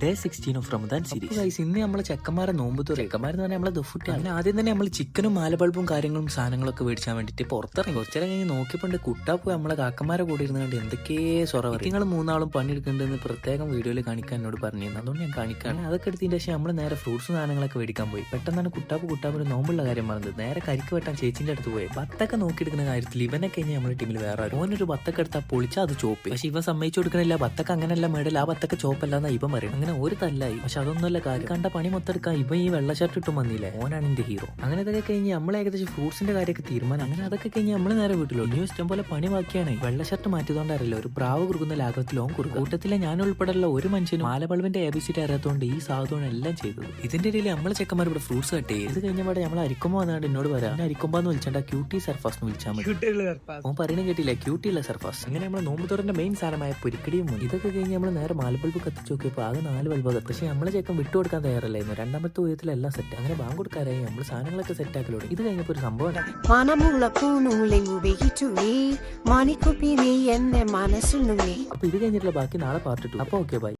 Day 16 of Ramadan series. ഇന്ന് നമ്മളെ ചെക്കന്മാരെ നോമ്പ് ചെക്കന്മാരെന്ന് പറഞ്ഞാൽ നമ്മളെ ദുഫുട്ടി. അങ്ങനെ ആദ്യം തന്നെ നമ്മൾ ചിക്കനും മാലബൾബും കാര്യങ്ങളും സാധനങ്ങളൊക്കെ മേടിച്ചാൻ വേണ്ടിട്ട് പുറത്തിറങ്ങി. കുറച്ചേരം കഴിഞ്ഞ് നോക്കിയപ്പോണ്ട് കുട്ടാപ്പ് നമ്മളെ കാക്കന്മാരെ കൂടി ഇരുന്നുകൊണ്ട് എന്തൊക്കെയോ സൊറ നിങ്ങൾ മൂന്നാളും പണിയെടുക്കേണ്ടതെന്ന് പ്രത്യേകം വീഡിയോയിൽ കാണിക്കാൻ എന്നോട് പറഞ്ഞിരുന്നു. അതുകൊണ്ട് ഞാൻ കാണിക്കാണ്. അതൊക്കെ എടുത്തതിന്റെ ശേഷം നമ്മൾ നേരെ ഫ്രൂട്ട്സ് സാധനങ്ങളൊക്കെ മേടിക്കാൻ പോയി. പെട്ടെന്നാണ് കുട്ടാപ്പിന് നോമ്പുള്ള കാര്യം പറഞ്ഞത്. നേരെ കരിക്ക് വെട്ടാൻ ചേച്ചിന്റെ അടുത്ത് പോയി. ബത്തൊക്കെ നോക്കിയെടുക്കുന്ന കാര്യത്തിൽ ഇവനെ കഴിഞ്ഞ് നമ്മുടെ ടീമിൽ വേറെ ഓനൊരു ബത്തൊക്കെ എടുത്താൽ പൊളിച്ചാൽ അത് ചോപ്പ്. പക്ഷെ ഇവൻ സമ്മതിച്ചു കൊടുക്കണില്ല. ബത്തൊക്കെ അങ്ങനെയല്ല മേടൽ, ആ ബത്തൊക്കെ ചോപ്പല്ലാന്നാ ഇവൻ പറയും. അങ്ങനെ ഒരു തല്ലായി. പക്ഷെ അതൊന്നുമല്ല കാര്യം. കണ്ട പണി മൊത്തം എടുക്കാൻ ഇവൻ ഈ വെള്ള ഷർട്ട് ഇട്ടും വന്നില്ലേ, ഓനാണ് എന്റെ ഹീറോ. അങ്ങനെ ഇതൊക്കെ കഴിഞ്ഞ് നമ്മൾ ഏകദേശം ഫ്രൂട്ട്സിന്റെ കാര്യമൊക്കെ തീരുമാനം. അങ്ങനെ അതൊക്കെ കഴിഞ്ഞ് നമ്മൾ നേരെ വീട്ടിലോ. ഇനി ഇഷ്ടം പോലെ പണി ബാക്കിയാണ്. വെള്ള ഷർട്ട് മാറ്റിയതുകൊണ്ടറിയില്ല ഒരു പ്രാവ് കുറുക്കുന്ന ലാഘവത്തിൽ ഓൻ കുറുക്കും. കൂട്ടത്തിലെ ഞാൻ ഉൾപ്പെടെയുള്ള ഒരു മനുഷ്യനും മാലബൾബിന്റെ ABCD അറിയാത്തതുകൊണ്ട് ഈ സാധുവാണ് എല്ലാം ചെയ്തത്. ഇതിന്റെ ഇടയിൽ നമ്മളെ ചെക്കന്മാർ ഇവിടെ ഫ്രൂട്ട്സ് കട്ട് ചെയ്യും. ഇത് കഴിഞ്ഞപാടെ നമ്മൾ അരിക്കുമ്പോ വന്നാണ്ട് എന്നോട് പറയാം അരിക്കുമ്പോന്ന് വിളിച്ചാൽ ക്യൂട്ടി സർഫാസ് എന്ന് വിളിച്ചാൽ മതി. ഓൻ പറയുന്നത് കേട്ടില്ല, ക്യൂട്ടി അല്ല സർഫാസ്. അങ്ങനെ നമ്മളെ നോമ്പുതോറിന്റെ മെയിൻ സാധനമായ പൊരിക്കടിയും ഇതൊക്കെ കഴിഞ്ഞ് നമ്മൾ നേരെ മാലബൾബ് കത്തിച്ച് നോക്കിയപ്പോൾ ആകെ 4 ബൾബ് കത്തി. പക്ഷെ നമ്മളെ ചെക്കൻ വിട്ടുകൊടുക്കാൻ തയ്യാറല്ലായിരുന്നു. രണ്ടാമത്തെ ഊഴത്തിലെല്ലാം സെറ്റ്. അങ്ങനെ ബാങ്ക് കൊടുക്കാരായി നമ്മൾ സാധനങ്ങളൊക്കെ സെറ്റ് ആക്കലോടെ. ഇത് കഴിഞ്ഞപ്പോൾ ഒരു സംഭവം അപ്പൊ ഇത് കഴിഞ്ഞിട്ടുള്ള ബാക്കി നാളെ പാർട്ട് 2. അപ്പൊ ഓക്കെ ബൈ.